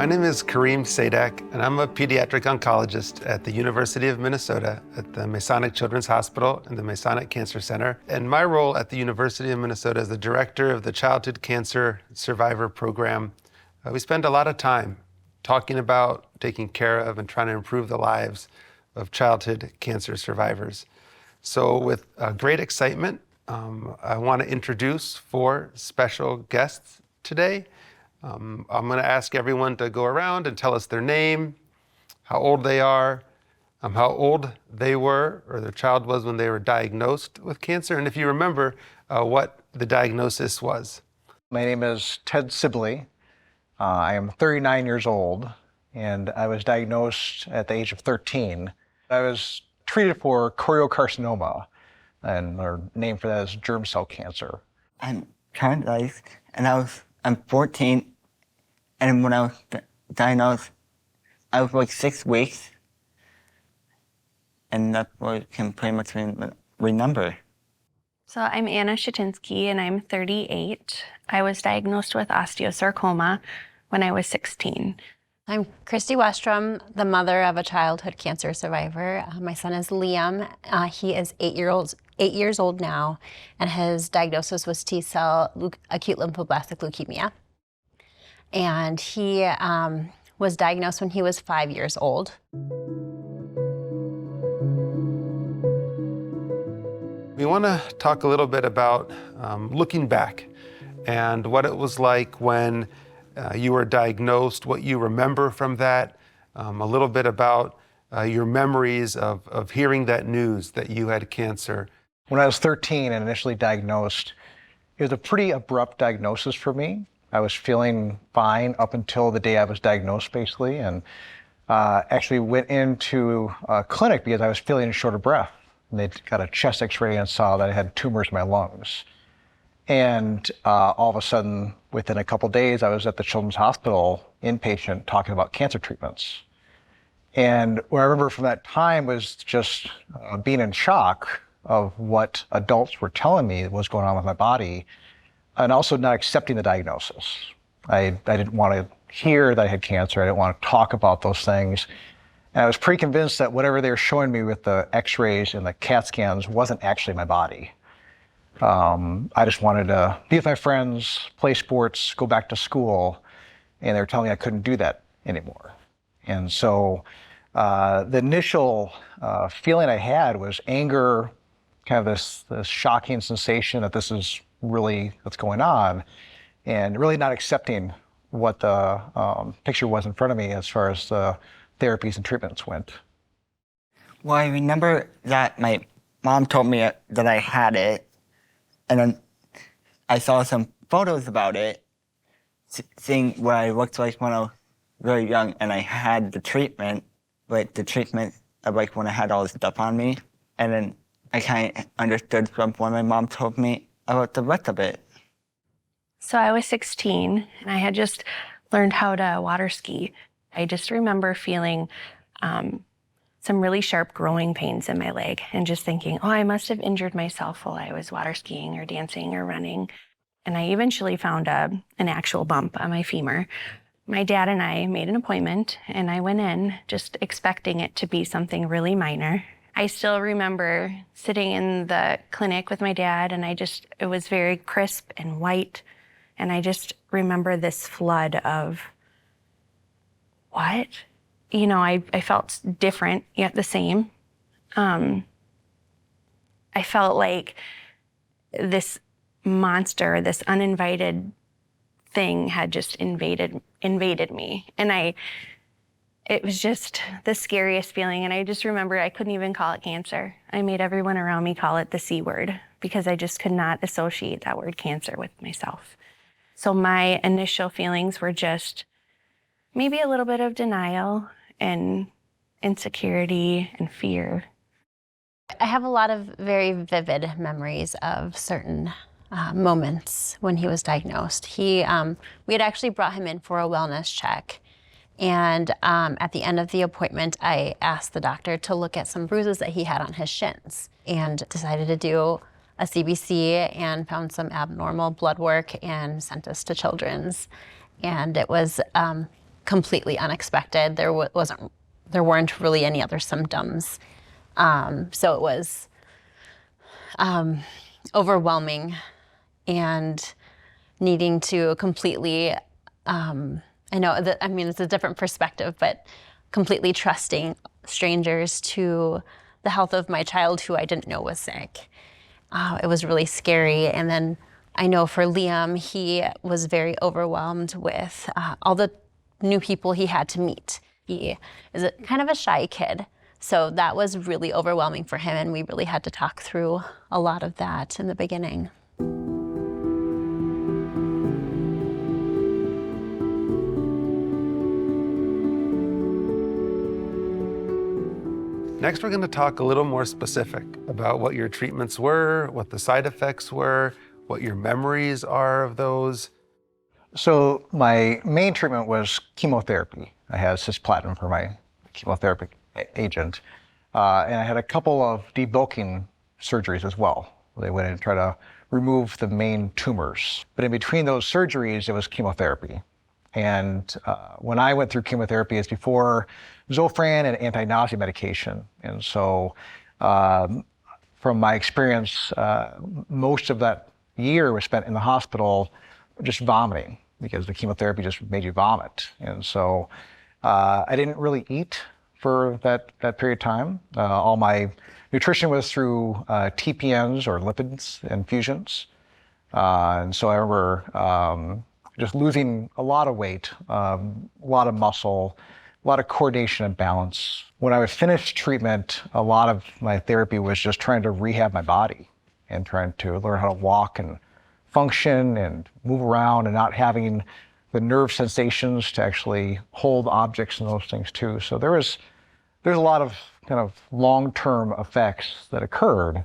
name is Karim Sadak, and I'm a pediatric oncologist at the University of Minnesota at the Masonic Children's Hospital and the Masonic Cancer Center. And my role at the University of Minnesota is the director of the Childhood Cancer Survivor Program. We spend a lot of time talking about, taking care of, and trying to improve the lives of childhood cancer survivors. So with great excitement, I want to introduce 4 special guests today. I'm going to ask everyone to go around and tell us their name, how old they are, how old they were or their child was when they were diagnosed with cancer, and if you remember what the diagnosis was. My name is Ted Sibley. I am 39 years old, and I was diagnosed at the age of 13. I was treated for choriocarcinoma, and our name for that is germ cell cancer. I'm traumatized, and I'm 14, and when I was diagnosed, I was like 6 weeks, and that's what I can pretty much remember. So I'm Anna Shatinsky, and I'm 38. I was diagnosed with osteosarcoma when I was 16. I'm Christy Westrom, the mother of a childhood cancer survivor. My son is Liam. He is 8 years old now, and his diagnosis was T-cell acute lymphoblastic leukemia. And he was diagnosed when he was 5 years old. We want to talk a little bit about looking back and what it was like when you were diagnosed, what you remember from that, a little bit about your memories of hearing that news that you had cancer. When I was 13 and initially diagnosed, it was a pretty abrupt diagnosis for me. I was feeling fine up until the day I was diagnosed, basically, and actually went into a clinic because I was feeling short of breath. And they got a chest x-ray and saw that I had tumors in my lungs. And all of a sudden, within a couple days, I was at the Children's Hospital, inpatient, talking about cancer treatments. And what I remember from that time was just being in shock of what adults were telling me was going on with my body, and also not accepting the diagnosis. I didn't want to hear that I had cancer. I didn't want to talk about those things. And I was pretty convinced that whatever they were showing me with the x-rays and the CAT scans wasn't actually my body. I just wanted to be with my friends, play sports, go back to school, and they were telling me I couldn't do that anymore. And so the initial feeling I had was anger, kind of this shocking sensation that this is really what's going on, and really not accepting what the picture was in front of me as far as the therapies and treatments went. Well, I remember that my mom told me that I had it, and then I saw some photos about it, seeing what I looked like when I was very young, and I had the treatment, like the treatment of like when I had all this stuff on me, and then I kind of understood from when my mom told me about the rest of it. So I was 16, and I had just learned how to water ski. I just remember feeling some really sharp growing pains in my leg and just thinking, oh, I must have injured myself while I was water skiing or dancing or running. And I eventually found an actual bump on my femur. My dad and I made an appointment, and I went in just expecting it to be something really minor. I still remember sitting in the clinic with my dad, and it was very crisp and white. And I just remember this flood of, what? You know, I felt different yet the same. I felt like this monster, this uninvited thing had just invaded me. And it was just the scariest feeling. And I just remember I couldn't even call it cancer. I made everyone around me call it the C word because I just could not associate that word cancer with myself. So my initial feelings were just maybe a little bit of denial and insecurity and fear. I have a lot of very vivid memories of certain moments when he was diagnosed. We had actually brought him in for a wellness check. And at the end of the appointment, I asked the doctor to look at some bruises that he had on his shins, and decided to do a CBC and found some abnormal blood work and sent us to Children's. And it was completely unexpected. There weren't really any other symptoms. So it was overwhelming and needing to completely, it's a different perspective, but completely trusting strangers to the health of my child who I didn't know was sick. It was really scary. And then I know for Liam, he was very overwhelmed with all the new people he had to meet. He is kind of a shy kid. So that was really overwhelming for him. And we really had to talk through a lot of that in the beginning. Next, we're going to talk a little more specific about what your treatments were, what the side effects were, what your memories are of those. So my main treatment was chemotherapy. I had cisplatin for my chemotherapy agent. And I had a couple of debulking surgeries as well. They went in and tried to remove the main tumors. But in between those surgeries, it was chemotherapy. And when I went through chemotherapy, it's before Zofran and anti-nausea medication. And so from my experience, most of that year was spent in the hospital just vomiting because the chemotherapy just made you vomit. And so I didn't really eat for that period of time. All my nutrition was through TPNs or lipids infusions. And so I remember just losing a lot of weight, a lot of muscle, a lot of coordination and balance. When I was finished treatment, a lot of my therapy was just trying to rehab my body and trying to learn how to walk and function and move around and not having the nerve sensations to actually hold objects and those things too. So there's a lot of kind of long-term effects that occurred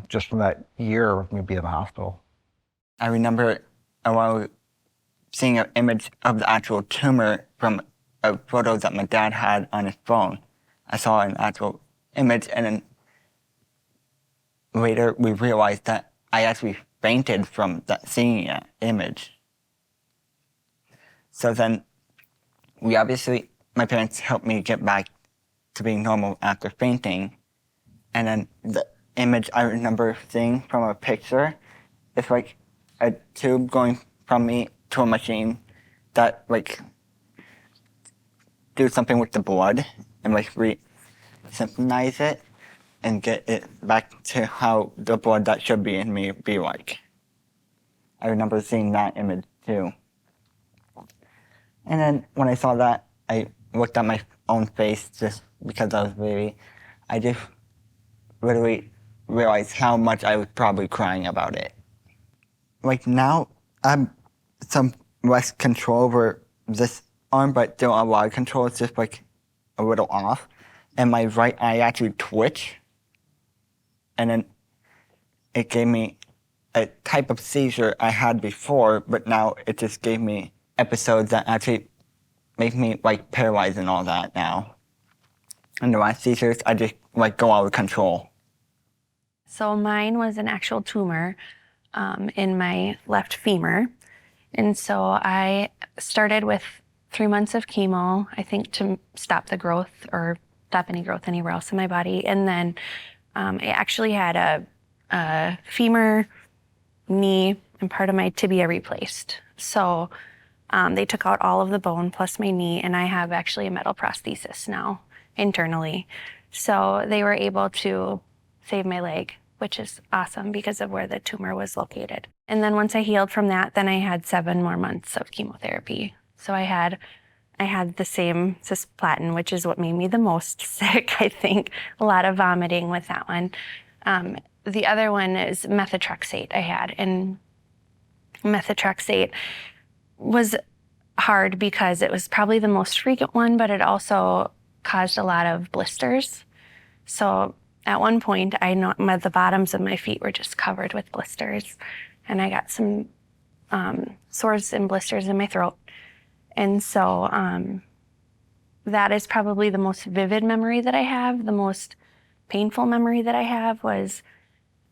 just from that year of me being in the hospital. I remember while seeing an image of the actual tumor from a photo that my dad had on his phone. I saw an actual image, and then later we realized that I actually fainted from seeing that image. So then my parents helped me get back to being normal after fainting. And then the image I remember seeing from a picture is like a tube going from me to a machine that like do something with the blood and like synchronize it and get it back to how the blood that should be in me be like. I remember seeing that image too. And then when I saw that, I looked at my own face just because I was I just literally realized how much I was probably crying about it. Like now, I'm some less control over this arm, but still a lot of control. It's just like a little off. And my right eye actually twitched. And then it gave me a type of seizure I had before, but now it just gave me episodes that actually make me like paralyzed and all that now. And the last seizures, I just like go out of control. So mine was an actual tumor in my left femur. And so I started with 3 months of chemo, I think, to stop the growth or stop any growth anywhere else in my body. And then I actually had a femur, knee, and part of my tibia replaced. So they took out all of the bone plus my knee, and I have actually a metal prosthesis now internally. So they were able to save my leg, which is awesome because of where the tumor was located. And then once I healed from that, then I had 7 more months of chemotherapy. So I had the same cisplatin, which is what made me the most sick, I think. A lot of vomiting with that one. The other one is methotrexate I had. And methotrexate was hard because it was probably the most frequent one, but it also caused a lot of blisters. So at one point, I know the bottoms of my feet were just covered with blisters. And I got some sores and blisters in my throat. And so that is probably the most vivid memory that I have. The most painful memory that I have was,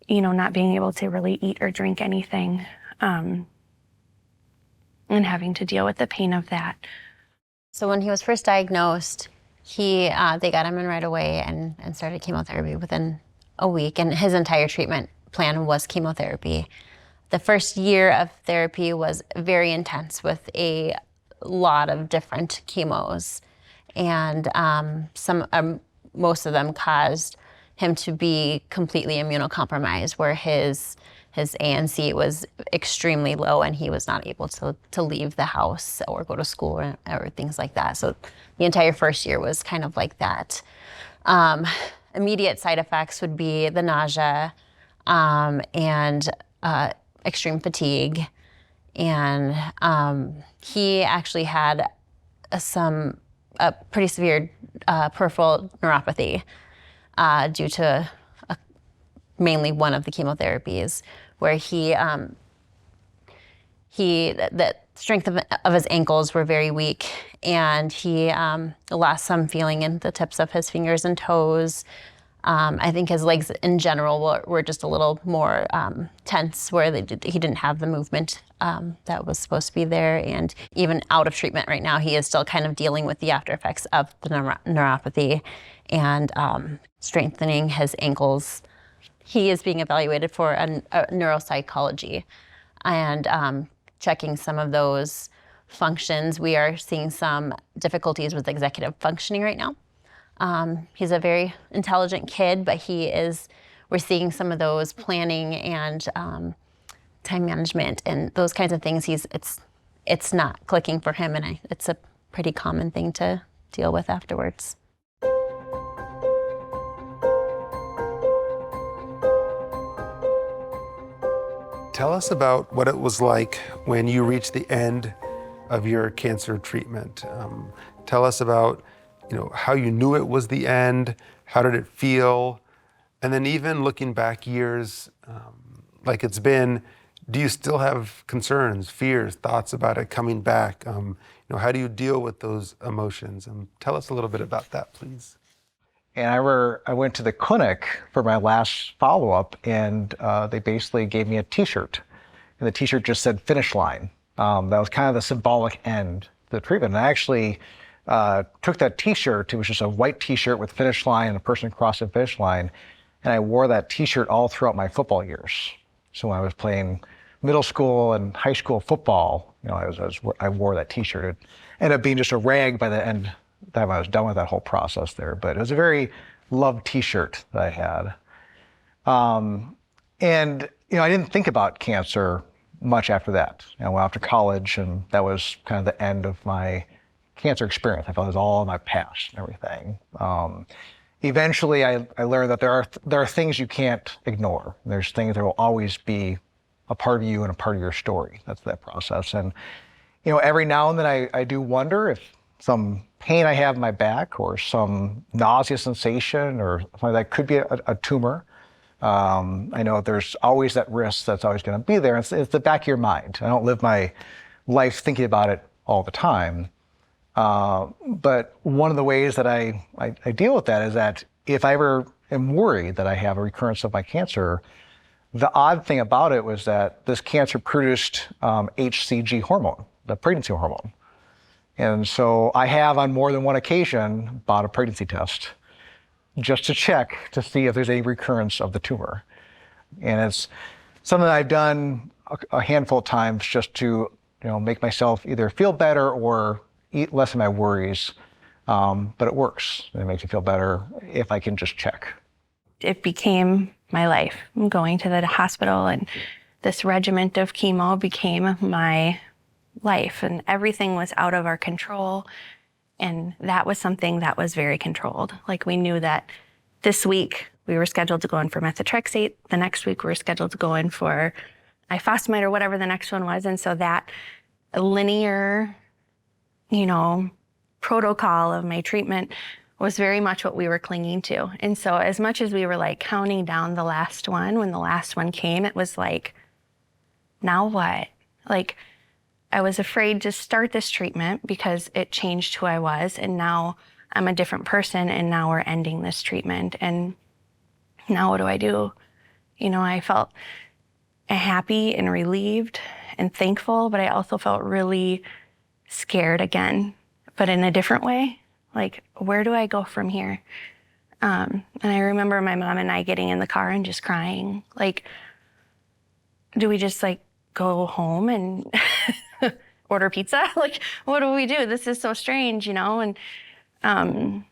not being able to really eat or drink anything and having to deal with the pain of that. So when he was first diagnosed, they got him in right away and started chemotherapy within a week, and his entire treatment plan was chemotherapy. The first year of therapy was very intense with a lot of different chemos, and most of them caused him to be completely immunocompromised, where his ANC was extremely low and he was not able to leave the house or go to school or things like that. So the entire first year was kind of like that. Immediate side effects would be the nausea and extreme fatigue. And he actually had a pretty severe peripheral neuropathy due to mainly one of the chemotherapies, where the strength of his ankles were very weak, and he lost some feeling in the tips of his fingers and toes. I think his legs in general were just a little more tense, where he didn't have the movement that was supposed to be there. And even out of treatment right now, he is still kind of dealing with the after effects of the neuropathy and strengthening his ankles. He is being evaluated for a neuropsychology and checking some of those functions. We are seeing some difficulties with executive functioning right now. He's a very intelligent kid, but we're seeing some of those planning and time management and those kinds of things. It's not clicking for him, and it's a pretty common thing to deal with afterwards. Tell us about what it was like when you reached the end of your cancer treatment. Tell us about how you knew it was the end, how did it feel? And then even looking back years, like it's been, do you still have concerns, fears, thoughts about it coming back? How do you deal with those emotions? Tell us a little bit about that, please. And I went to the clinic for my last follow-up, and they basically gave me a T-shirt. And the T-shirt just said finish line. That was kind of the symbolic end of the treatment. And I actually took that T-shirt. It was just a white T-shirt with finish line and a person crossing the finish line. And I wore that T-shirt all throughout my football years. So when I was playing middle school and high school football, I wore that T-shirt. It ended up being just a rag by the end time I was done with that whole process there. But it was a very loved T-shirt that I had. And I didn't think about cancer much after that. I went off to college, and that was kind of the end of my cancer experience. I felt it was all in my past and everything. Eventually, I learned that there are things you can't ignore. There's things that will always be a part of you and a part of your story. That's that process. And every now and then I do wonder if some pain I have in my back or some nausea sensation or something that could be a tumor. I know there's always that risk that's always going to be there. It's the back of your mind. I don't live my life thinking about it all the time. But one of the ways that I deal with that is that if I ever am worried that I have a recurrence of my cancer, the odd thing about it was that this cancer produced HCG hormone, the pregnancy hormone. And so I have on more than one occasion bought a pregnancy test just to check to see if there's any recurrence of the tumor. And it's something that I've done a handful of times just to make myself either feel better or eat less of my worries. But it works. It makes me feel better if I can just check. It became my life. Going to the hospital and this regimen of chemo became my life, and everything was out of our control. And that was something that was very controlled. Like, we knew that this week we were scheduled to go in for methotrexate. The next week we were scheduled to go in for ifosfamide or whatever the next one was. And so that linear, protocol of my treatment was very much what we were clinging to. And so as much as we were like counting down the last one, when the last one came, it was like, now what? Like, I was afraid to start this treatment because it changed who I was, and now I'm a different person, and now we're ending this treatment, and now what do I do? I felt happy and relieved and thankful, but I also felt really scared again but in a different way. Like, where do I go from here? And I remember my mom and I getting in the car and just crying. Like, do we just like go home and order pizza? Like, what do we do? This is so strange, you know? And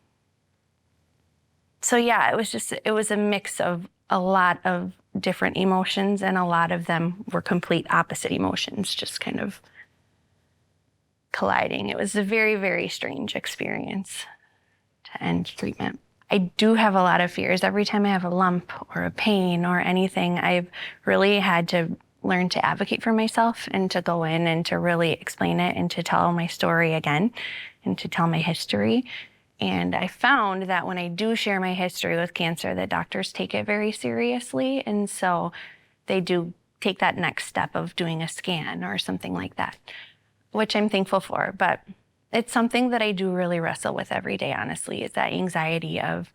so yeah, it was a mix of a lot of different emotions, and a lot of them were complete opposite emotions, just kind of colliding. It was a very, very strange experience to end treatment. I do have a lot of fears. Every time I have a lump or a pain or anything, I've really had to learn to advocate for myself and to go in and to really explain it and to tell my story again and to tell my history. And I found that when I do share my history with cancer, that doctors take it very seriously. And so they do take that next step of doing a scan or something like that, which I'm thankful for. But it's something that I do really wrestle with every day, honestly, is that anxiety of,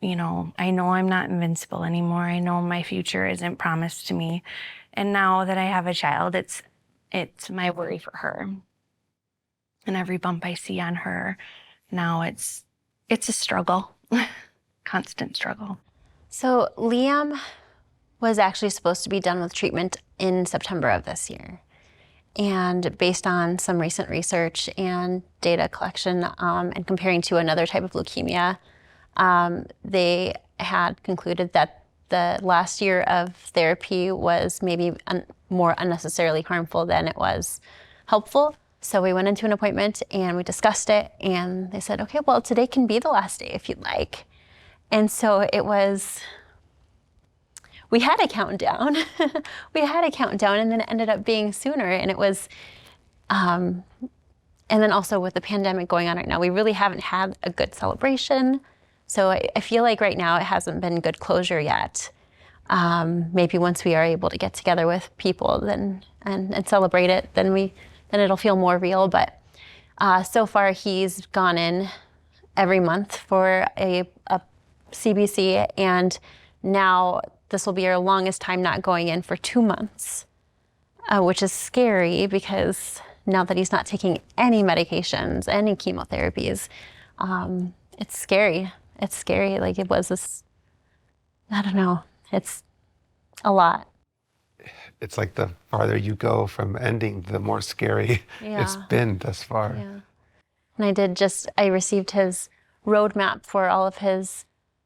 you know I'm not invincible anymore. I know my future isn't promised to me. And now that I have a child, it's my worry for her. And every bump I see on her, now it's a struggle, constant struggle. So Liam was actually supposed to be done with treatment in September of this year. And based on some recent research and data collection and comparing to another type of leukemia, they had concluded that the last year of therapy was maybe more unnecessarily harmful than it was helpful. So we went into an appointment and we discussed it, and they said, okay, well, today can be the last day if you'd like. And so we had a countdown. And then it ended up being sooner. And it was, and then also with the pandemic going on right now, we really haven't had a good celebration. So I feel like right now it hasn't been good closure yet. Maybe once we are able to get together with people and celebrate it, then it'll feel more real. But so far he's gone in every month for a CBC, and now this will be our longest time not going in for 2 months, which is scary because now that he's not taking any medications, any chemotherapies, it's scary. It's scary. Like it was this, I don't know, it's a lot. It's like the farther you go from ending, the more scary it's been thus far. Yeah. And I received his roadmap for all of his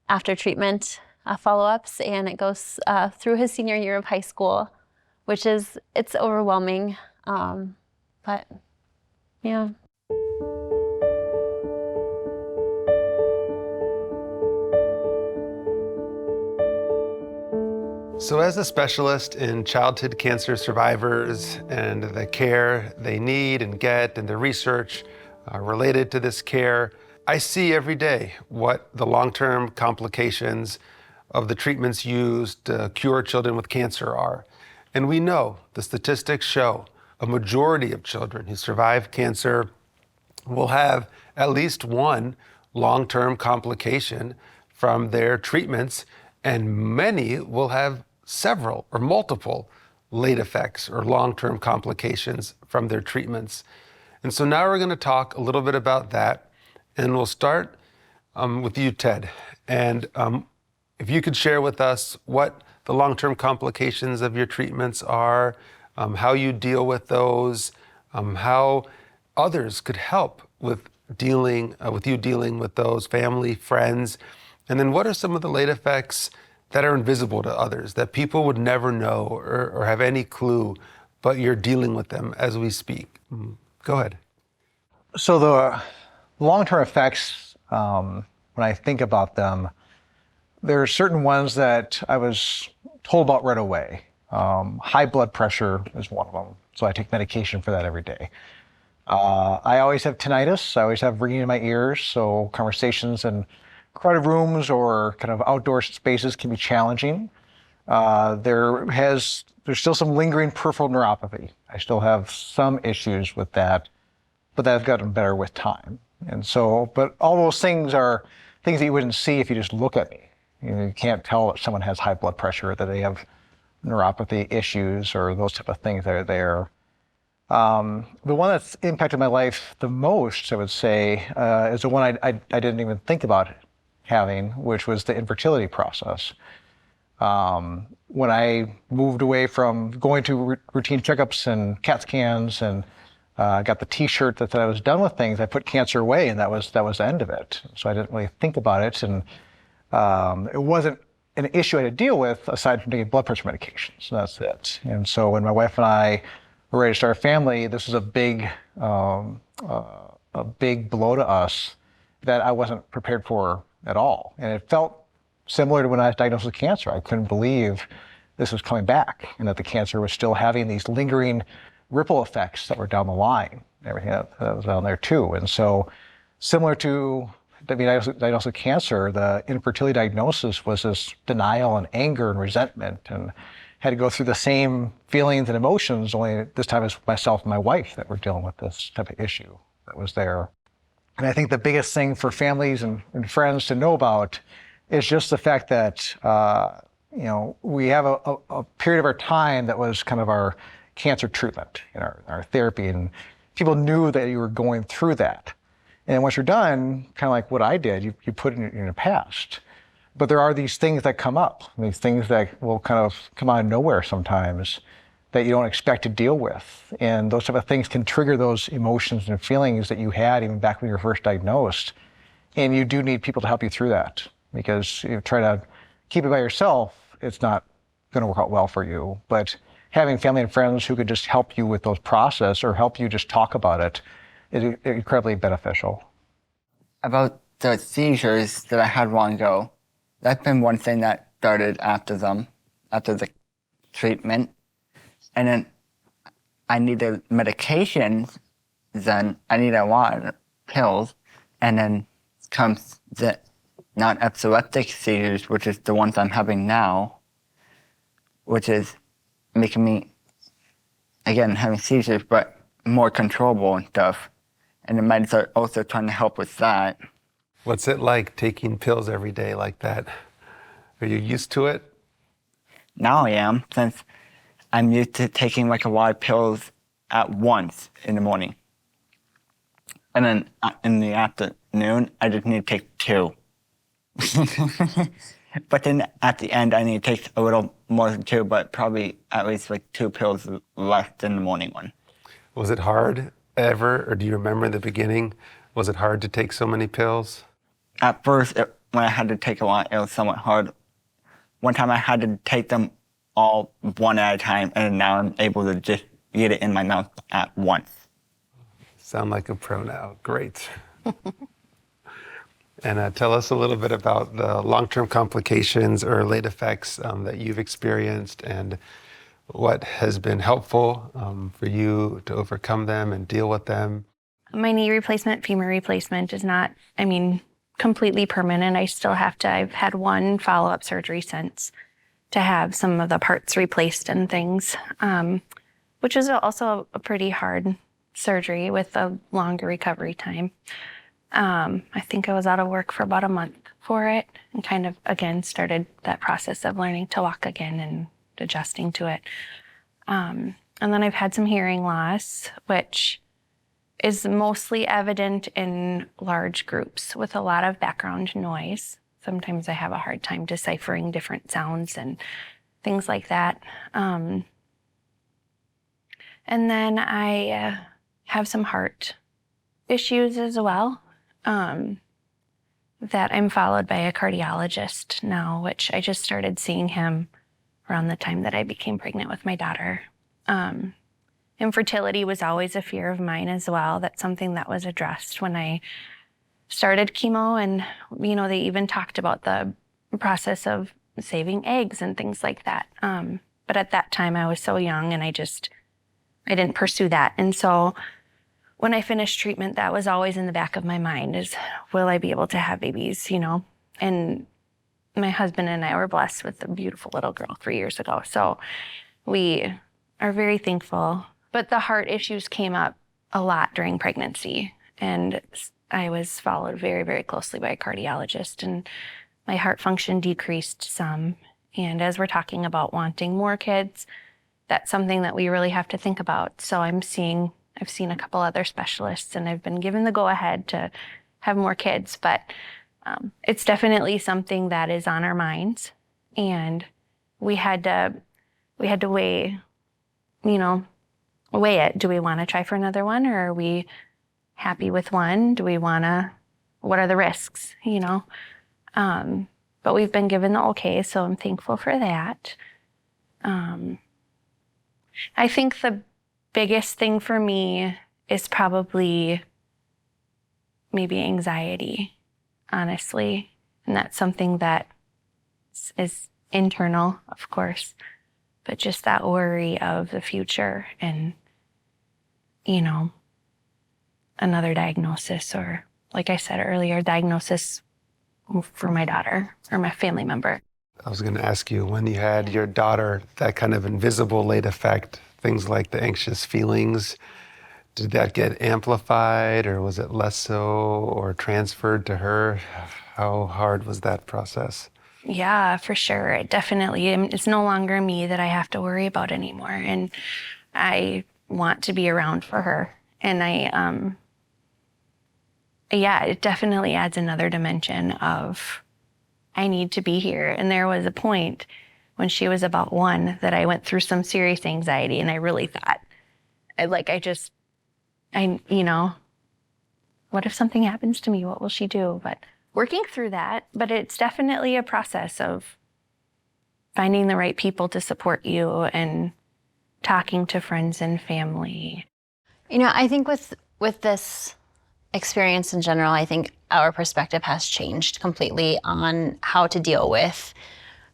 after treatment follow-ups, and it goes through his senior year of high school, it's overwhelming, but yeah. So as a specialist in childhood cancer survivors and the care they need and get and the research related to this care, I see every day what the long-term complications of the treatments used to cure children with cancer are. And we know, the statistics show, a majority of children who survive cancer will have at least one long-term complication from their treatments, and many will have several or multiple late effects or long-term complications from their treatments. And so now we're going to talk a little bit about that, and we'll start with you, Ted. And if you could share with us what the long-term complications of your treatments are, how you deal with those, how others could help with dealing with those, family, friends, and then what are some of the late effects that are invisible to others, that people would never know or have any clue, but you're dealing with them as we speak. Go ahead. So the long-term effects, when I think about them, there are certain ones that I was told about right away. High blood pressure is one of them, so I take medication for that every day. I always have tinnitus. I always have ringing in my ears, so conversations in crowded rooms or kind of outdoor spaces can be challenging. There's still some lingering peripheral neuropathy. I still have some issues with that, but that's gotten better with time. And so, but all those things are things that you wouldn't see if you just look at me. You can't tell if someone has high blood pressure, that they have neuropathy issues or those type of things that are there. The one that's impacted my life the most, I would say, is the one I didn't even think about having, which was the infertility process. When I moved away from going to routine checkups and CAT scans and got the T-shirt that said I was done with things, I put cancer away, and that was the end of it. So I didn't really think about it, and it wasn't an issue I had to deal with aside from taking blood pressure medications. That's it. And so when my wife and I were ready to start a family, this was a big blow to us that I wasn't prepared for at all. And it felt similar to when I was diagnosed with cancer. I couldn't believe this was coming back and that the cancer was still having these lingering ripple effects that were down the line, everything that was down there too. And so similar to being diagnosed with cancer, the infertility diagnosis was this denial and anger and resentment, and had to go through the same feelings and emotions, only this time it's myself and my wife that were dealing with this type of issue that was there. And I think the biggest thing for families and friends to know about is just the fact that, we have a period of our time that was kind of our cancer treatment and our therapy, and people knew that you were going through that. And once you're done, kind of like what I did, you put it in your past. But there are these things that come up, these things that will kind of come out of nowhere sometimes that you don't expect to deal with. And those type of things can trigger those emotions and feelings that you had even back when you were first diagnosed. And you do need people to help you through that, because if you try to keep it by yourself, it's not going to work out well for you. But having family and friends who could just help you with those process or help you just talk about it is incredibly beneficial. About the seizures that I had long ago, that's been one thing that started after the treatment. And then I needed medications, then I needed a lot of pills, and then comes the non-epileptic seizures, which is the ones I'm having now, which is making me, again, having seizures, but more controllable and stuff. And the meds are also trying to help with that. What's it like taking pills every day like that? Are you used to it? Now I am, since I'm used to taking like a lot of pills at once in the morning. And then in the afternoon, I just need to take 2. But then at the end, I need to take a little more than 2, but probably at least like 2 pills less than the morning one. Was it hard ever, or do you remember in the beginning, was it hard to take so many pills? At first, when I had to take a lot, it was somewhat hard. One time I had to take them all one at a time, and now I'm able to just get it in my mouth at once. Sound like a pro now. Great. And tell us a little bit about the long-term complications or late effects that you've experienced, and what has been helpful for you to overcome them and deal with them. My knee replacement, femur replacement is not, completely permanent. I've had one follow-up surgery since to have some of the parts replaced and things, which is also a pretty hard surgery with a longer recovery time. I think I was out of work for about a month for it, and kind of, again, started that process of learning to walk again and adjusting to it. And then I've had some hearing loss, which is mostly evident in large groups with a lot of background noise. Sometimes I have a hard time deciphering different sounds and things like that. And then I have some heart issues as well, that I'm followed by a cardiologist now, which I just started seeing him around the time that I became pregnant with my daughter. Infertility was always a fear of mine as well. That's something that was addressed when I started chemo, and they even talked about the process of saving eggs and things like that. But at that time I was so young, and I didn't pursue that. And so when I finished treatment, that was always in the back of my mind, is will I be able to have babies, And my husband and I were blessed with a beautiful little girl 3 years ago. So we are very thankful. But the heart issues came up a lot during pregnancy, and I was followed very, very closely by a cardiologist, and my heart function decreased some. And as we're talking about wanting more kids, that's something that we really have to think about. So I've seen a couple other specialists, and I've been given the go-ahead to have more kids, but it's definitely something that is on our minds, and we had to weigh it. Do we want to try for another one, or are we happy with one? What are the risks, But we've been given the okay, so I'm thankful for that. I think the biggest thing for me is probably maybe anxiety, honestly. And that's something that is internal, of course, but just that worry of the future and, another diagnosis, or, like I said earlier, diagnosis for my daughter or my family member. I was going to ask you, when you had your daughter, that kind of invisible late effect, things like the anxious feelings, did that get amplified, or was it less so, or transferred to her? How hard was that process? Yeah, for sure. It's no longer me that I have to worry about anymore. And I want to be around for her. And it definitely adds another dimension of I need to be here. And there was a point when she was about 1 that I went through some serious anxiety, and I really thought, what if something happens to me? What will she do? But working through that, but it's definitely a process of finding the right people to support you and talking to friends and family. I think with this experience in general, I think our perspective has changed completely on how to deal with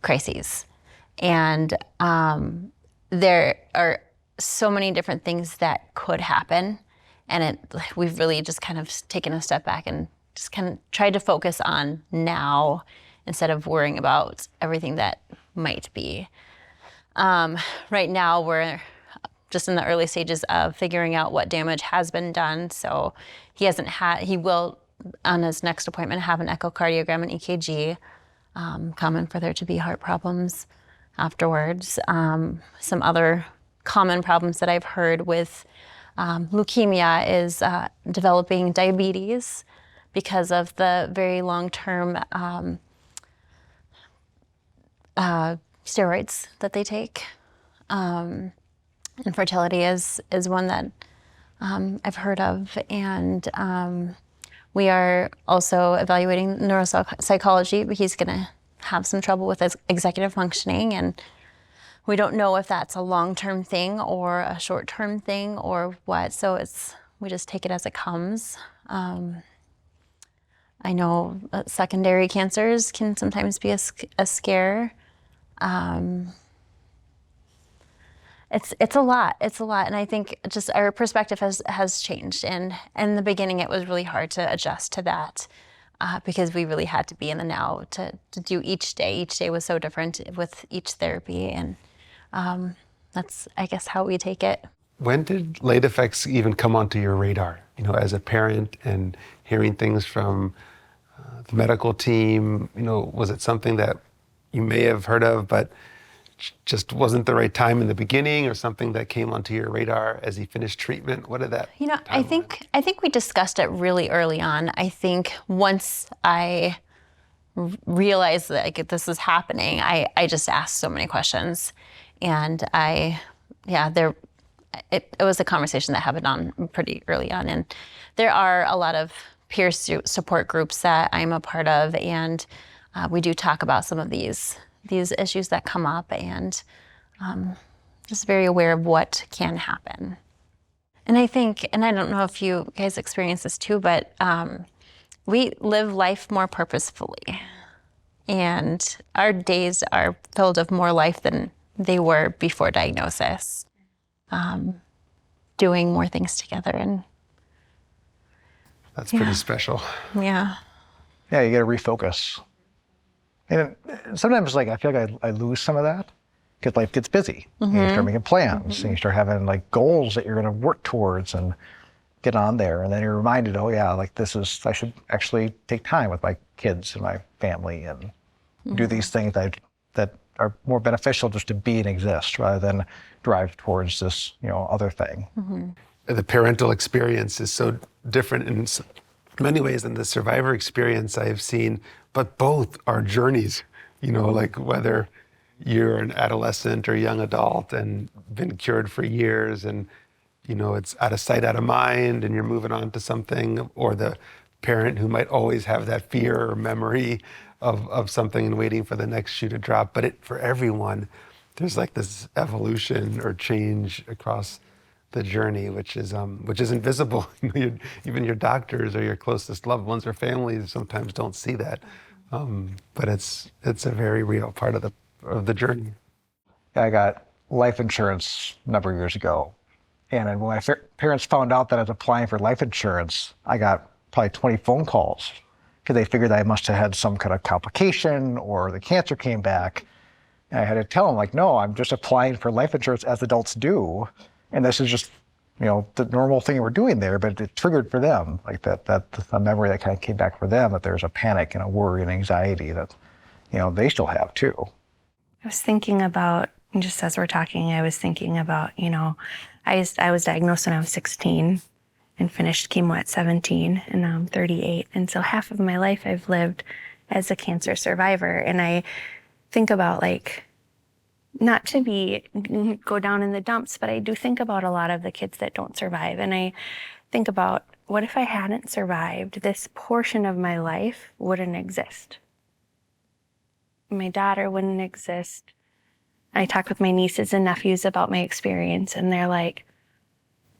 crises. And there are so many different things that could happen. And we've really just kind of taken a step back and just kind of tried to focus on now instead of worrying about everything that might be. Right now, we're just in the early stages of figuring out what damage has been done. So he will, on his next appointment, have an echocardiogram and EKG. Common for there to be heart problems afterwards. Some other common problems that I've heard with leukemia is developing diabetes because of the very long-term steroids that they take. Infertility is one that I've heard of, and we are also evaluating neuropsychology, but he's going to have some trouble with his executive functioning, and we don't know if that's a long-term thing or a short-term thing or what, so we just take it as it comes. I know secondary cancers can sometimes be a scare. It's a lot, and I think just our perspective has changed, and in the beginning it was really hard to adjust to that because we really had to be in the now to do each day. Each day was so different with each therapy, and that's, I guess, how we take it. When did late effects even come onto your radar? As a parent and hearing things from the medical team, was it something that you may have heard of, but just wasn't the right time in the beginning, or something that came onto your radar as he finished treatment? What did that? I think we discussed it really early on. I think once I realized that this is happening, I just asked so many questions, and it was a conversation that happened on pretty early on. And there are a lot of peer support groups that I'm a part of, and we do talk about some of these issues that come up, and just very aware of what can happen. And I think, and I don't know if you guys experience this too, but we live life more purposefully, and our days are filled of more life than they were before diagnosis, doing more things together, and that's pretty special. Yeah, you got to refocus. And sometimes, I feel like I lose some of that because life gets busy. And you start making plans, and you start having goals that you're going to work towards and get on there. And then you're reminded, I should actually take time with my kids and my family and do these things that are more beneficial just to be and exist rather than drive towards this, other thing. The parental experience is so different in many ways than the survivor experience I've seen, but both are journeys, like whether you're an adolescent or young adult and been cured for years and, it's out of sight, out of mind, and you're moving on to something, or the parent who might always have that fear or memory of something and waiting for the next shoe to drop. But for everyone, there's like this evolution or change across the journey, which is invisible. Even your doctors or your closest loved ones or families sometimes don't see that. But it's a very real part of the journey. I got life insurance a number of years ago. And when my parents found out that I was applying for life insurance, I got probably 20 phone calls because they figured I must have had some kind of complication or the cancer came back. And I had to tell them, like, no, I'm just applying for life insurance as adults do. And this is just, the normal thing we're doing there, but it triggered for them, like that's a memory that kind of came back for them, that there's a panic and a worry and anxiety that, they still have too. I was thinking about, just as we're talking, I was thinking about, I was diagnosed when I was 16 and finished chemo at 17, and now I'm 38. And so half of my life I've lived as a cancer survivor. And I think about, like, not to go down in the dumps, but I do think about a lot of the kids that don't survive. And I think about, what if I hadn't survived? This portion of my life wouldn't exist. My daughter wouldn't exist. I talk with my nieces and nephews about my experience, and they're like,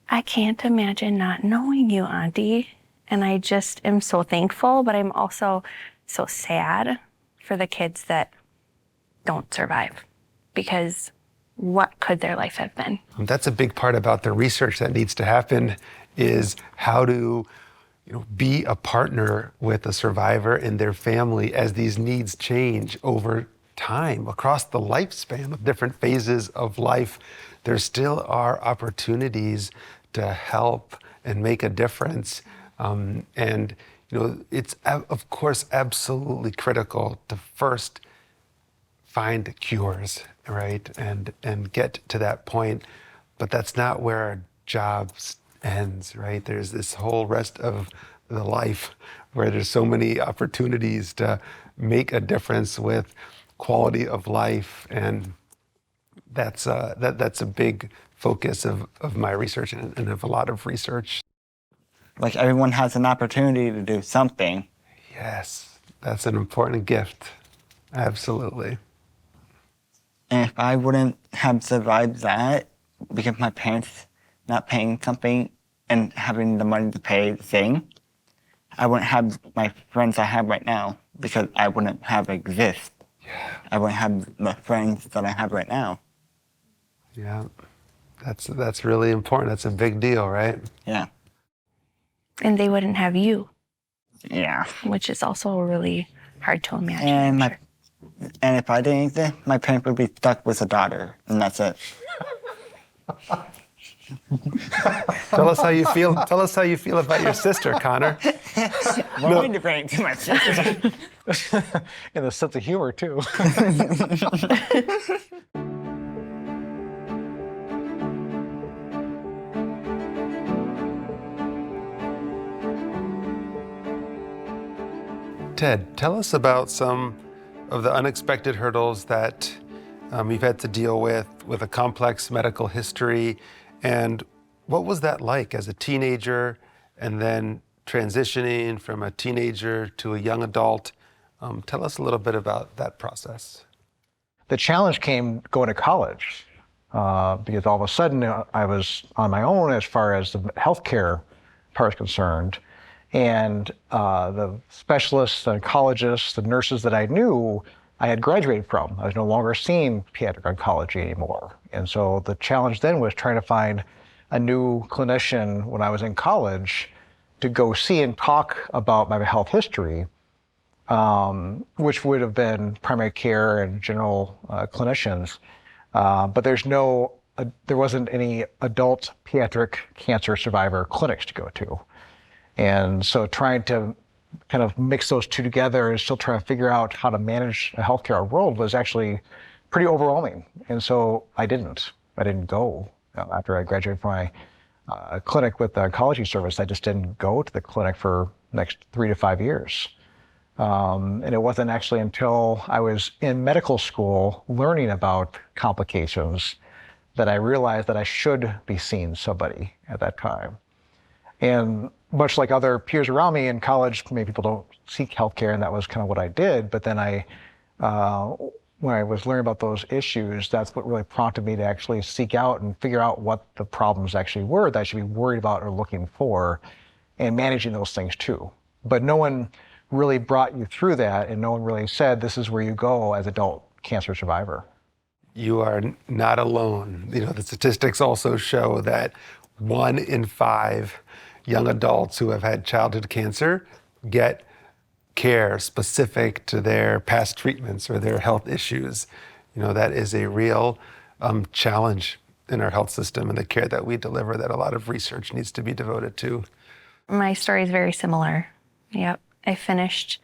I can't imagine not knowing you, Auntie. And I just am so thankful, but I'm also so sad for the kids that don't survive, because what could their life have been? That's a big part about the research that needs to happen, is how to be a partner with a survivor and their family as these needs change over time across the lifespan of different phases of life. There still are opportunities to help and make a difference. And it's of course absolutely critical to first find cures, right? And get to that point. But that's not where our job ends, right? There's this whole rest of the life where there's so many opportunities to make a difference with quality of life. And that's a big focus of my research and of a lot of research. Like, everyone has an opportunity to do something. Yes, that's an important gift. Absolutely. And if I wouldn't have survived that, because my parents not paying something and having the money to pay the thing, I wouldn't have my friends I have right now, because I wouldn't have exist. Yeah. I wouldn't have the friends that I have right now. Yeah, that's really important. That's a big deal, right? Yeah. And they wouldn't have you, Yeah. which is also really hard to imagine. And if I didn't exist, my parents would be stuck with a daughter, and that's it. Tell us how you feel. Tell us how you feel about your sister, Connor. What would you bring to my sister? And a sense of humor too. Ted, tell us about some of the unexpected hurdles that you've had to deal with a complex medical history. And what was that like as a teenager and then transitioning from a teenager to a young adult? Tell us a little bit about that process. The challenge came going to college because all of a sudden I was on my own as far as the healthcare part is concerned. And the specialists, the oncologists, the nurses that I knew, I had graduated from. I was no longer seeing pediatric oncology anymore. And so the challenge then was trying to find a new clinician when I was in college to go see and talk about my health history, which would have been primary care and general clinicians. But there wasn't any adult pediatric cancer survivor clinics to go to. And so trying to kind of mix those two together and still trying to figure out how to manage a healthcare world was actually pretty overwhelming. And so I didn't go. After I graduated from my clinic with the oncology service, I just didn't go to the clinic for the next 3 to 5 years. And it wasn't actually until I was in medical school learning about complications that I realized that I should be seeing somebody at that time. And much like other peers around me in college, many people don't seek healthcare, and that was kind of what I did. But then when I was learning about those issues, that's what really prompted me to actually seek out and figure out what the problems actually were that I should be worried about or looking for, and managing those things too. But no one really brought you through that, and no one really said, this is where you go as adult cancer survivor. You are not alone. The statistics also show that 1 in 5 young adults who have had childhood cancer get care specific to their past treatments or their health issues. That is a real challenge in our health system and the care that we deliver that a lot of research needs to be devoted to. My story is very similar. Yep. I finished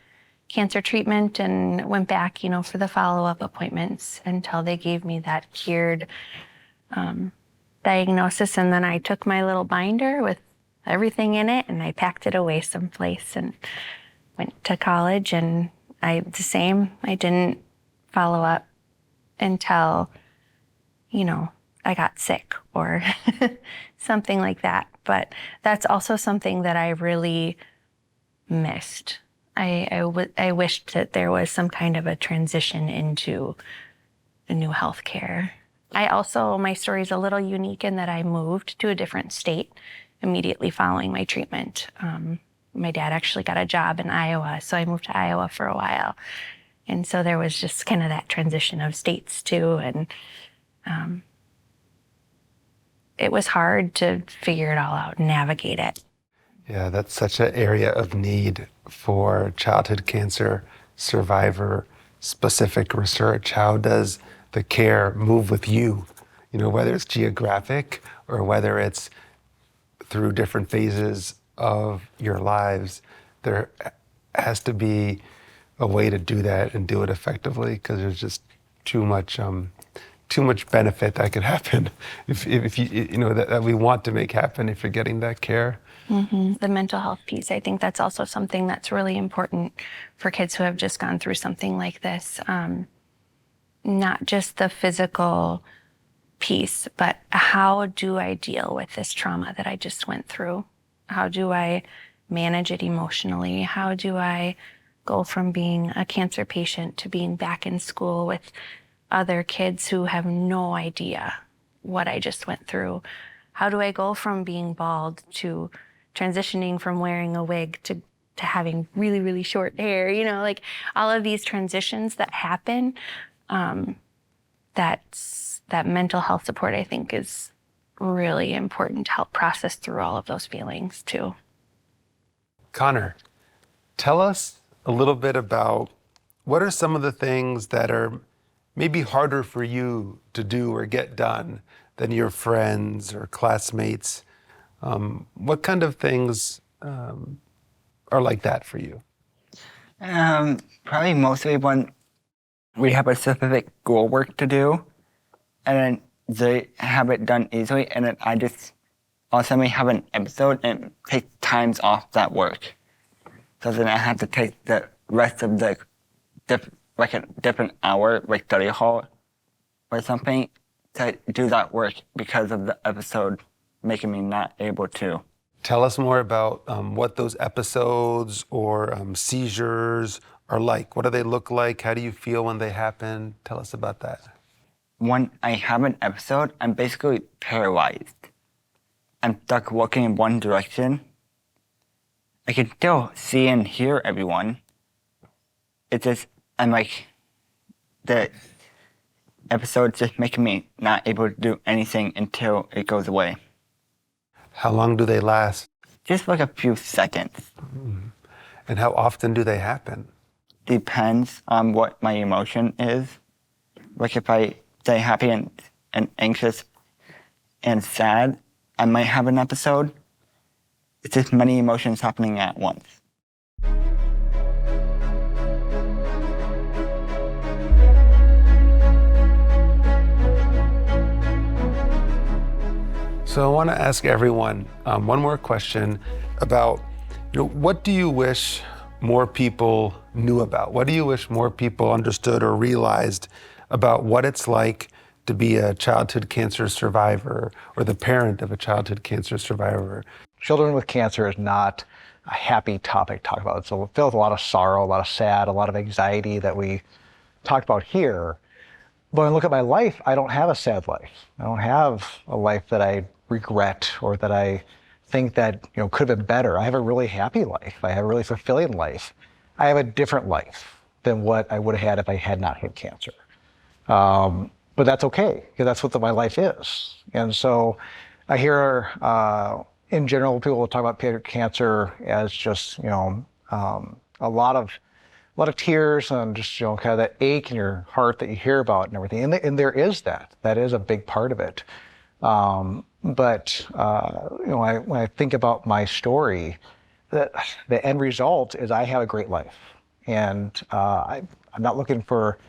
cancer treatment and went back, for the follow-up appointments until they gave me that cured diagnosis. And then I took my little binder with everything in it and I packed it away someplace and went to college. And the same. I didn't follow up until, I got sick or something like that. But that's also something that I really missed. I wished that there was some kind of a transition into a new healthcare. My story is a little unique in that I moved to a different state immediately following my treatment. My dad actually got a job in Iowa, so I moved to Iowa for a while. And so there was just kind of that transition of states too. And it was hard to figure it all out and navigate it. Yeah, that's such an area of need for childhood cancer survivor specific research. How does the care move with you? Whether it's geographic or whether it's through different phases of your lives, there has to be a way to do that and do it effectively, because there's just too much benefit that could happen if you that we want to make happen if you're getting that care. Mm-hmm. The mental health piece, I think that's also something that's really important for kids who have just gone through something like this. Not just the physical piece, but how do I deal with this trauma that I just went through? How do I manage it emotionally? How do I go from being a cancer patient to being back in school with other kids who have no idea what I just went through? How do I go from being bald to transitioning from wearing a wig to having really, really short hair? All of these transitions that happen, that mental health support, I think, is really important to help process through all of those feelings too. Connor, tell us a little bit about what are some of the things that are maybe harder for you to do or get done than your friends or classmates. What kind of things are like that for you? Probably mostly when we have a specific goal work to do, and then they have it done easily, and then I just also have an episode and take times off that work. So then I have to take the rest of the a different hour, like study hall or something, to do that work because of the episode making me not able to. Tell us more about what those episodes or seizures are like. What do they look like? How do you feel when they happen? Tell us about that. When I have an episode, I'm basically paralyzed. I'm stuck walking in one direction. I can still see and hear everyone. It's just, the episode's just making me not able to do anything until it goes away. How long do they last? Just like a few seconds. And how often do they happen? Depends on what my emotion is. Like if I stay happy and anxious and sad, I might have an episode. It's just many emotions happening at once. So I want to ask everyone one more question about, what do you wish more people knew about? What do you wish more people understood or realized about what it's like to be a childhood cancer survivor or the parent of a childhood cancer survivor? Children with cancer is not a happy topic to talk about. It's filled with a lot of sorrow, a lot of sad, a lot of anxiety that we talked about here. But when I look at my life, I don't have a sad life. I don't have a life that I regret or that I think that could have been better. I have a really happy life. I have a really fulfilling life. I have a different life than what I would have had if I had not had cancer. But that's okay, because that's what my life is. And so I hear, in general, people will talk about pediatric cancer as just, a lot of tears and just, kind of that ache in your heart that you hear about and everything. And there is that. That is a big part of it. But when I think about my story, the end result is I have a great life. And I'm not looking for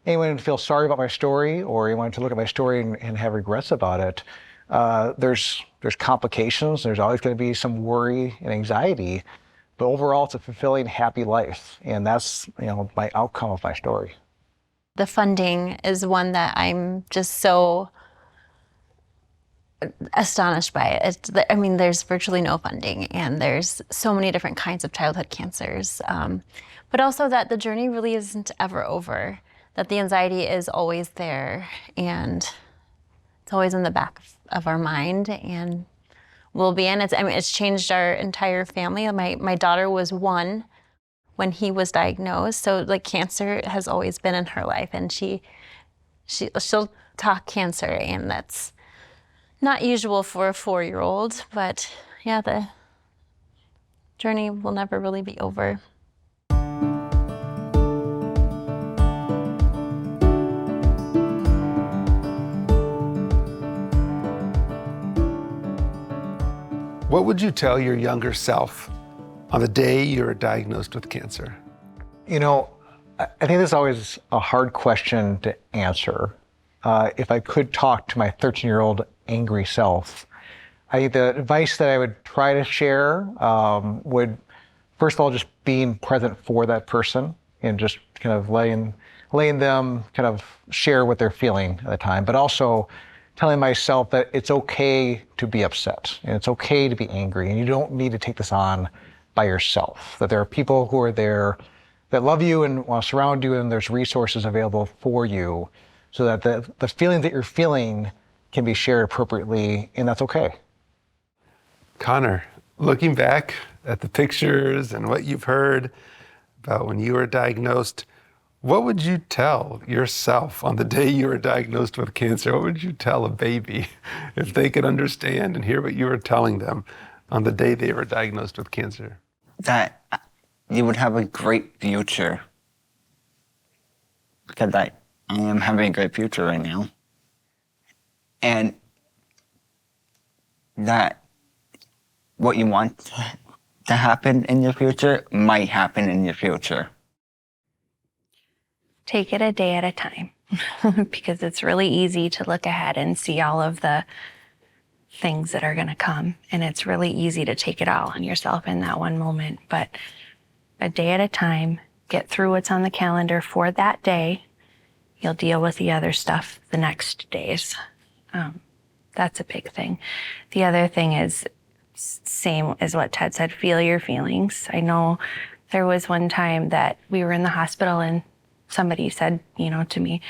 anyone to feel sorry about my story or anyone to look at my story and have regrets about it. There's complications. There's always going to be some worry and anxiety. But overall, it's a fulfilling, happy life. And that's, my outcome of my story. The funding is one that I'm just so astonished by it. There's virtually no funding, and there's so many different kinds of childhood cancers. But also that the journey really isn't ever over, that the anxiety is always there, and it's always in the back of our mind, and will be. And it's changed our entire family. My daughter was 1 when he was diagnosed, so cancer has always been in her life, and she'll talk cancer, and that's not usual for a 4-year-old, but yeah, the journey will never really be over. What would you tell your younger self on the day you were diagnosed with cancer? I think this is always a hard question to answer. If I could talk to my 13-year-old angry self, the advice that I would try to share would, first of all, just being present for that person and just kind of letting them kind of share what they're feeling at the time, but also telling myself that it's okay to be upset and it's okay to be angry, and you don't need to take this on by yourself, that there are people who are there that love you and want to surround you, and there's resources available for you so that the feeling that you're feeling can be shared appropriately, and that's okay. Connor, looking back at the pictures and what you've heard about when you were diagnosed, what would you tell yourself on the day you were diagnosed with cancer? What would you tell a baby if they could understand and hear what you were telling them on the day they were diagnosed with cancer? That you would have a great future. Because I am having a great future right now. And that what you want to happen in your future might happen in your future. Take it a day at a time because it's really easy to look ahead and see all of the things that are going to come. And it's really easy to take it all on yourself in that one moment. But a day at a time, get through what's on the calendar for that day. You'll deal with the other stuff the next days. That's a big thing. The other thing is, same as what Ted said, feel your feelings. I know there was one time that we were in the hospital and somebody said, to me,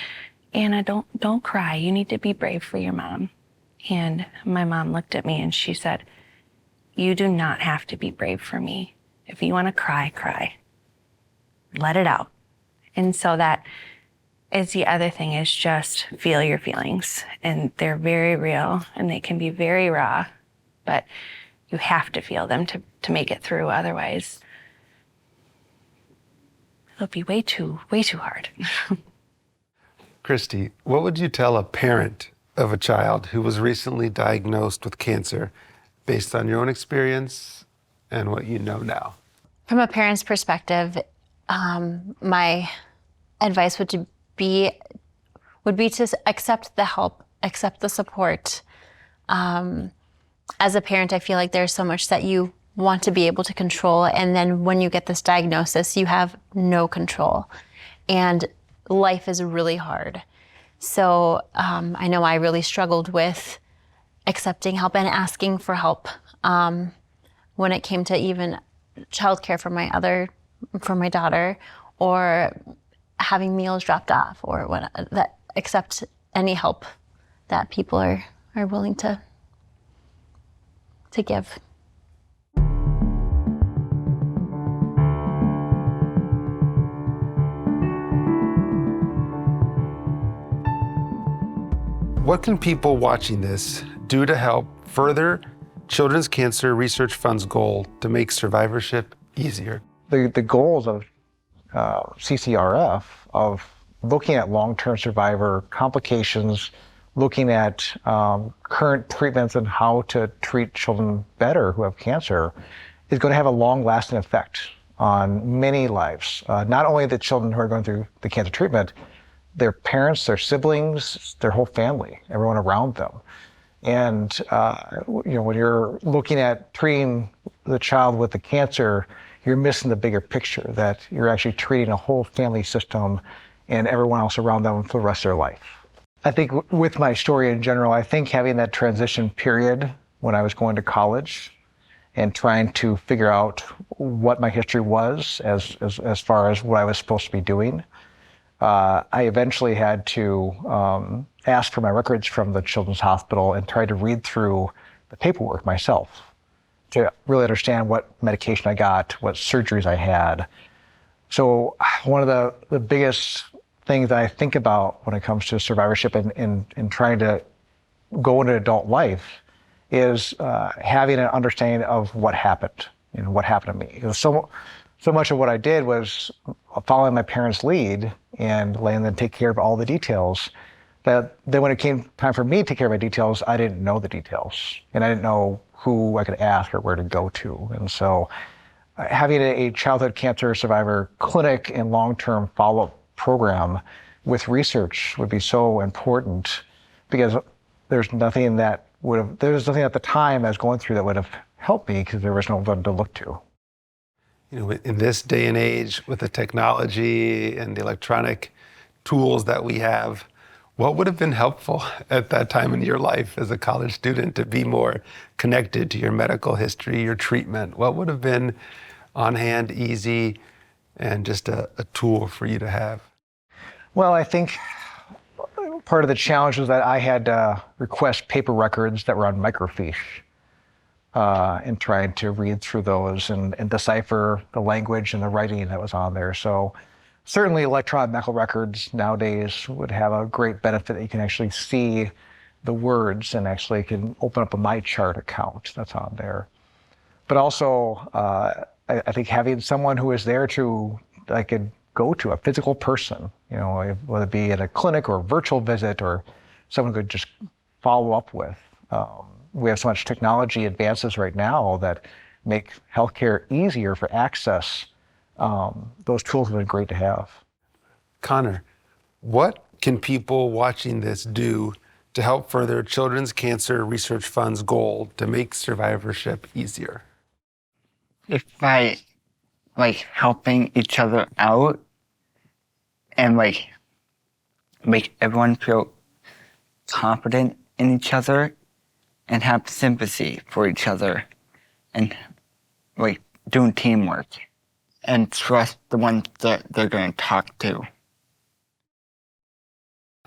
Anna, don't cry. You need to be brave for your mom. And my mom looked at me and she said, you do not have to be brave for me. If you want to cry, cry. Let it out. And so that is the other thing, is just feel your feelings. And they're very real and they can be very raw, but you have to feel them to make it through. Otherwise, it'll be way too hard. Christy, what would you tell a parent of a child who was recently diagnosed with cancer based on your own experience and what you know now? From a parent's perspective, my advice would be to accept the help, accept the support, as a parent, I feel like there's so much that you want to be able to control. And then when you get this diagnosis, you have no control. And life is really hard. So I know I really struggled with accepting help and asking for help when it came to even childcare for my daughter, or having meals dropped off, or accept any help that people are willing to give. What can people watching this do to help further Children's Cancer Research Fund's goal to make survivorship easier? The goals of CCRF, of looking at long-term survivor complications, looking at current treatments and how to treat children better who have cancer, is going to have a long-lasting effect on many lives. Not only the children who are going through the cancer treatment, their parents, their siblings, their whole family, everyone around them. And when you're looking at treating the child with the cancer, you're missing the bigger picture, that you're actually treating a whole family system and everyone else around them for the rest of their life. I think with my story in general, I think having that transition period when I was going to college and trying to figure out what my history was as far as what I was supposed to be doing, I eventually had to ask for my records from the Children's Hospital and try to read through the paperwork myself to really understand what medication I got, what surgeries I had. So one of the biggest things that I think about when it comes to survivorship and trying to go into adult life is having an understanding of what happened, what happened to me. So much of what I did was following my parents' lead and letting them take care of all the details, that then when it came time for me to take care of my details, I didn't know the details. And I didn't know who I could ask or where to go to. And so having a childhood cancer survivor clinic and long-term follow-up program with research would be so important, because there's nothing at the time I was going through that would have helped me, because there was no one to look to. In this day and age, with the technology and the electronic tools that we have, what would have been helpful at that time in your life as a college student to be more connected to your medical history, your treatment? What would have been on hand, easy, and just a tool for you to have? Well, I think part of the challenge was that I had to request paper records that were on microfiche, and trying to read through those and decipher the language and the writing that was on there. So certainly electronic medical records nowadays would have a great benefit that you can actually see the words and actually can open up a MyChart account that's on there. But also, I think having someone who is there I could go to, a physical person, whether it be at a clinic or a virtual visit, or someone could just follow up with. We have so much technology advances right now that make healthcare easier for access. Those tools have been great to have. Connor, what can people watching this do to help further Children's Cancer Research Fund's goal to make survivorship easier? If by helping each other out and make everyone feel confident in each other and have sympathy for each other, and doing teamwork and trust the ones that they're going to talk to.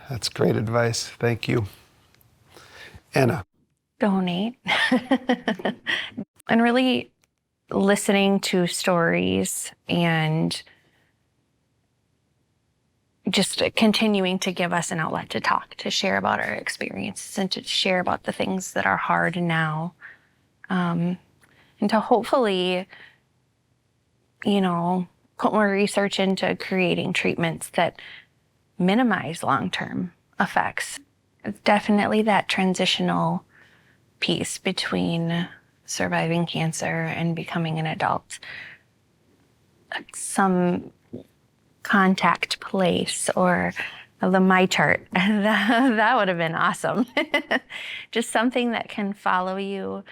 That's great advice. Thank you. Anna. Donate. And really listening to stories and just continuing to give us an outlet to talk, to share about our experiences and to share about the things that are hard now. And to hopefully, put more research into creating treatments that minimize long-term effects. It's definitely that transitional piece between surviving cancer and becoming an adult. Some contact place or The my chart. That would have been awesome. Just something that can follow you,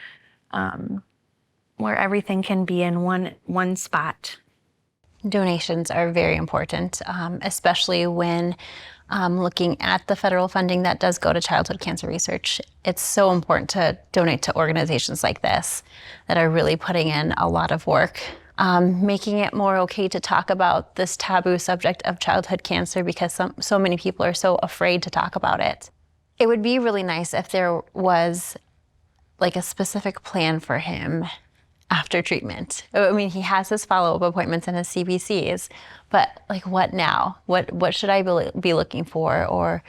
where everything can be in one spot. Donations are very important, especially when looking at the federal funding that does go to childhood cancer research. It's so important to donate to organizations like this that are really putting in a lot of work. Making it more okay to talk about this taboo subject of childhood cancer because so many people are so afraid to talk about it. It would be really nice if there was like a specific plan for him after treatment. I mean, he has his follow-up appointments and his CBCs, but like what now? What should I be looking for? Or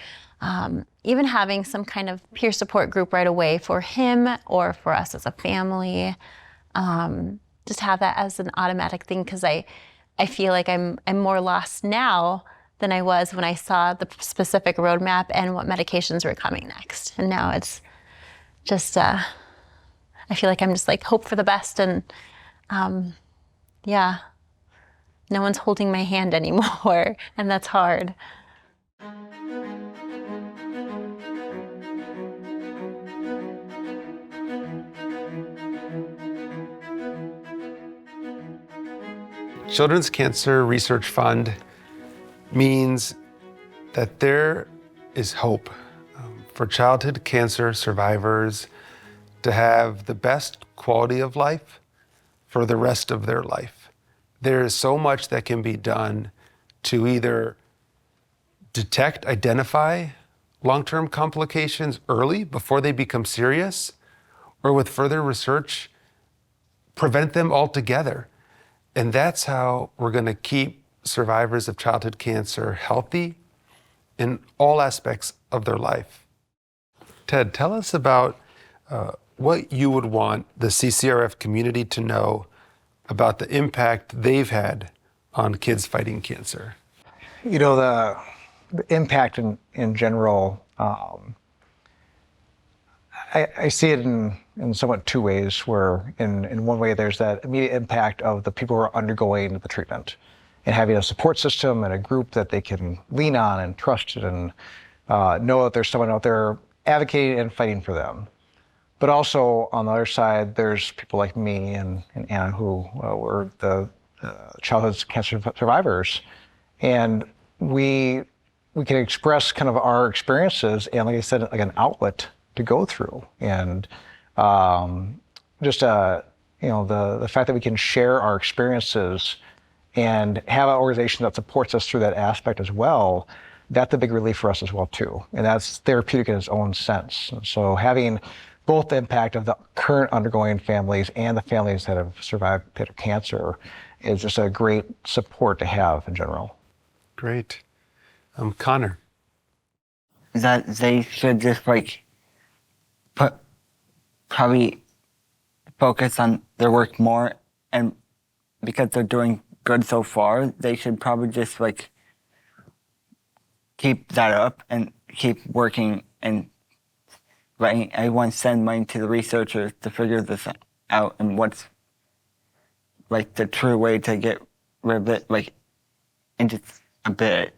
even having some kind of peer support group right away for him or for us as a family. Just have that as an automatic thing, because I feel like I'm more lost now than I was when I saw the specific roadmap and what medications were coming next. And now it's just, I feel like I'm just like hope for the best, and yeah, no one's holding my hand anymore, and that's hard. Children's Cancer Research Fund means that there is hope for childhood cancer survivors to have the best quality of life for the rest of their life. There is so much that can be done to either detect, identify long-term complications early before they become serious, or with further research, prevent them altogether. And that's how we're going to keep survivors of childhood cancer healthy in all aspects of their life. Ted, tell us about what you would want the CCRF community to know about the impact they've had on kids fighting cancer. You know, the impact in general, I see it in somewhat two ways, where in one way there's that immediate impact of the people who are undergoing the treatment and having a support system and a group that they can lean on and trust and know that there's someone out there advocating and fighting for them. But also on the other side, there's people like me and Anna who were the childhood cancer survivors. And we can express kind of our experiences and, like I said, like an outlet to go through. And just you know, the fact that we can share our experiences and have an organization that supports us through that aspect as well, that's a big relief for us as well too. And that's therapeutic in its own sense. And so having both the impact of the current undergoing families and the families that have survived cancer is just a great support to have in general. Great. Connor. That they should just like probably focus on their work more, and because they're doing good so far, they should probably just like keep that up and keep working and letting everyone send money to the researchers to figure this out and what's like the true way to get rid of it, like in just a bit,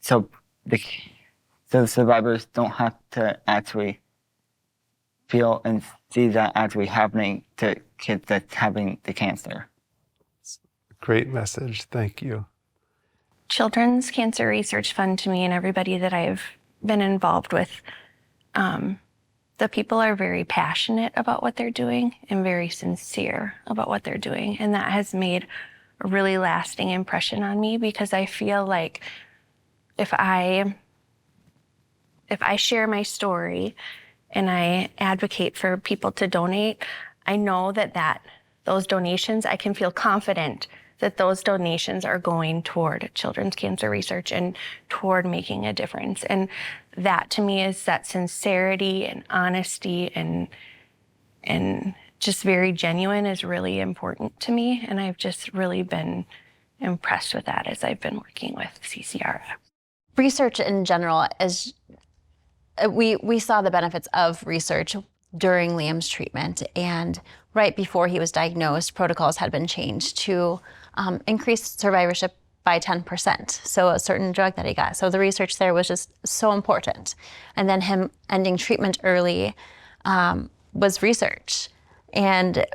so the survivors don't have to actually feel and see that actually happening to kids that's having the cancer. Great message. Thank you. Children's Cancer Research Fund, to me and everybody that I've been involved with, the people are very passionate about what they're doing and very sincere about what they're doing. And that has made a really lasting impression on me, because I feel like if I share my story and I advocate for people to donate, I know that those donations, I can feel confident that those donations are going toward children's cancer research and toward making a difference. And that to me is that sincerity and honesty and just very genuine is really important to me. And I've just really been impressed with that as I've been working with CCRF. Research in general is, we saw the benefits of research during Liam's treatment, and right before he was diagnosed, protocols had been changed to increase survivorship by 10%. So a certain drug that he got. So the research there was just so important. And then him ending treatment early was research. And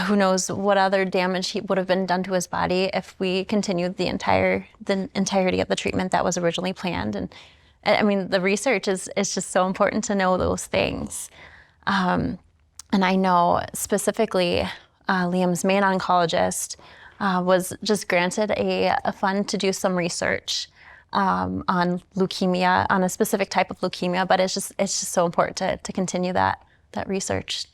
who knows what other damage he would have been done to his body if we continued the entirety of the treatment that was originally planned. And I mean, the research is just so important to know those things. And I know specifically Liam's main oncologist was just granted a fund to do some research on leukemia, on a specific type of leukemia, but it's just so important to continue that research.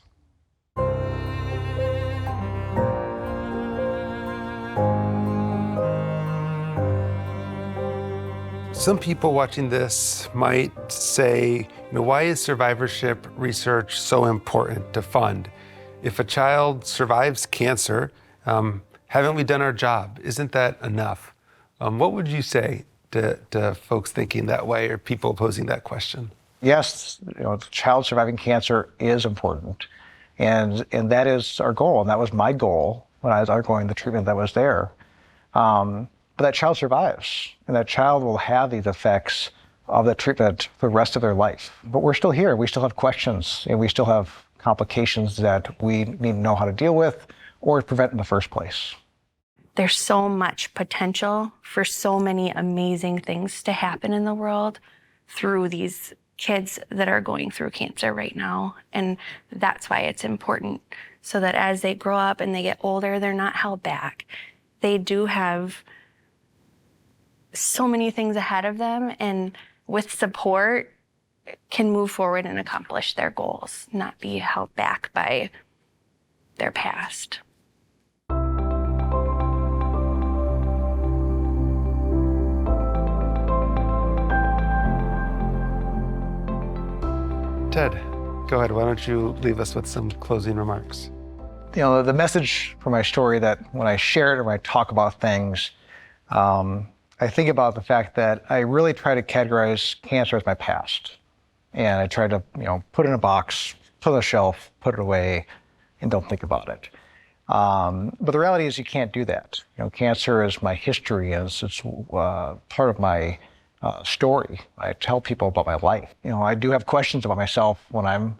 Some people watching this might say, why is survivorship research so important to fund? If a child survives cancer, haven't we done our job? Isn't that enough? What would you say to folks thinking that way or people posing that question? Yes, the child surviving cancer is important. And that is our goal. And that was my goal when I was undergoing the treatment that was there. But that child survives, and that child will have these effects of the treatment for the rest of their life. But we're still here. We still have questions, and we still have complications that we need to know how to deal with or prevent in the first place. There's so much potential for so many amazing things to happen in the world through these kids that are going through cancer right now. And that's why it's important, so that as they grow up and they get older, they're not held back. They do have so many things ahead of them, and with support can move forward and accomplish their goals, not be held back by their past. Ted, go ahead. Why don't you leave us with some closing remarks? The message for my story, that when I share it or when I talk about things, I think about the fact that I really try to categorize cancer as my past. And I try to, put it in a box, put it on a shelf, put it away, and don't think about it. But the reality is you can't do that. Cancer is my history, it's part of my story. I tell people about my life. I do have questions about myself when I'm,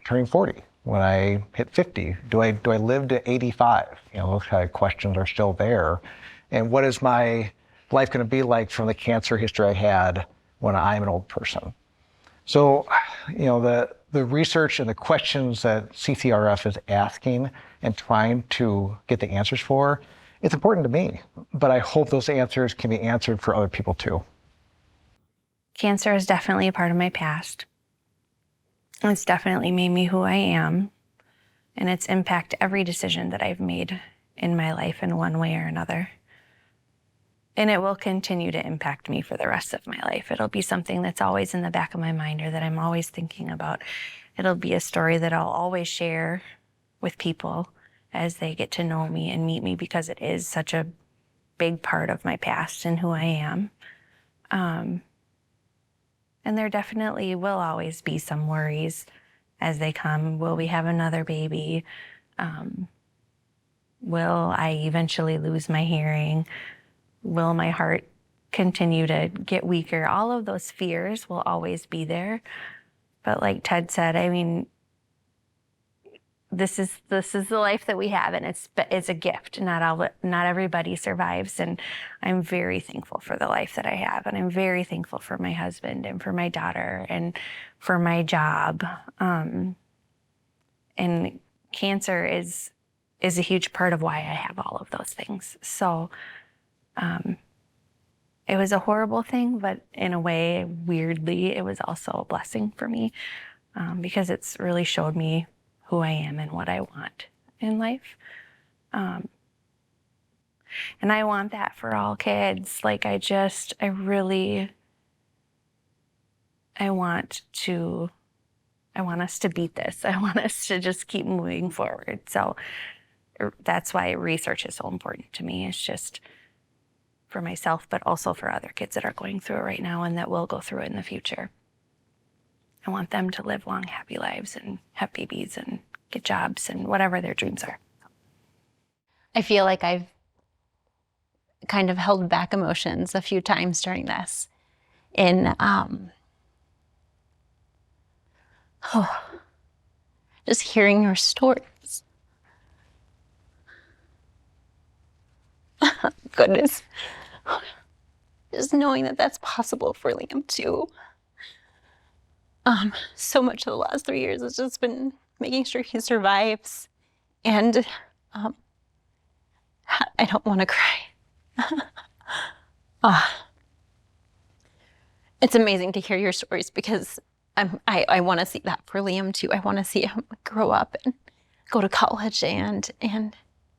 turning 40. When I hit 50, do I live to 85? Those kind of questions are still there. And what is my life going to be like from the cancer history I had when I'm an old person? So, the research and the questions that CCRF is asking and trying to get the answers for, it's important to me. But I hope those answers can be answered for other people too. Cancer is definitely a part of my past. It's definitely made me who I am, and it's impacted every decision that I've made in my life in one way or another. And it will continue to impact me for the rest of my life. It'll be something that's always in the back of my mind, or that I'm always thinking about. It'll be a story that I'll always share with people as they get to know me and meet me, because it is such a big part of my past and who I am. And there definitely will always be some worries as they come. Will we have another baby? Will I eventually lose my hearing? Will my heart continue to get weaker? All of those fears will always be there. But like Ted said, this is the life that we have, and it's a gift. Not everybody survives, and I'm very thankful for the life that I have, and I'm very thankful for my husband and for my daughter and for my job. And cancer is a huge part of why I have all of those things. So it was a horrible thing, but in a way, weirdly, it was also a blessing for me, because it's really showed me who I am and what I want in life. And I want that for all kids. Like I want us to beat this. I want us to just keep moving forward. So that's why research is so important to me. It's just for myself, but also for other kids that are going through it right now and that will go through it in the future. I want them to live long, happy lives and have babies and get jobs and whatever their dreams are. I feel like kind of held back emotions a few times during this. In just hearing your stories. Goodness. Just knowing that that's possible for Liam too. So much of the last 3 years has just been making sure he survives. And I don't want to cry. It's amazing to hear your stories because I want to see that for Liam too. I want to see him grow up and go to college and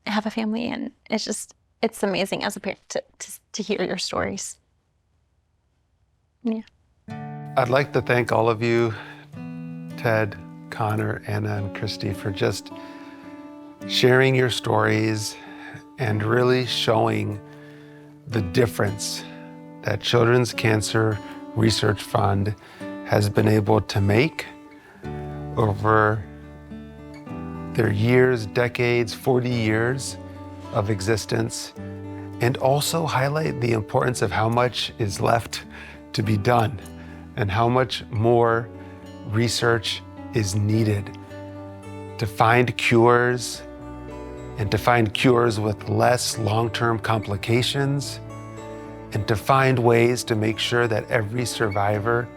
have a family. And it's amazing as a parent to hear your stories. Yeah. I'd like to thank all of you, Ted, Connor, Anna, and Christy, for just sharing your stories and really showing the difference that Children's Cancer Research Fund has been able to make over their years, decades, 40 years of existence, and also highlight the importance of how much is left to be done and how much more research is needed to find cures and to find cures with less long-term complications and to find ways to make sure that every survivor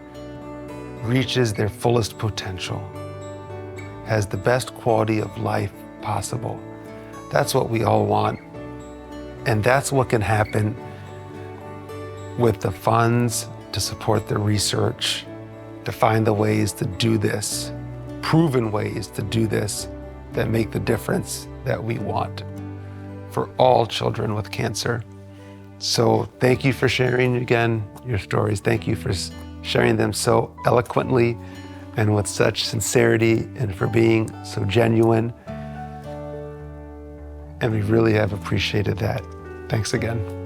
reaches their fullest potential, has the best quality of life possible. That's what we all want. And that's what can happen with the funds to support the research, to find the ways to do this, proven ways to do this that make the difference that we want for all children with cancer. So thank you for sharing again your stories. Thank you for sharing them so eloquently and with such sincerity and for being so genuine. And we really have appreciated that. Thanks again.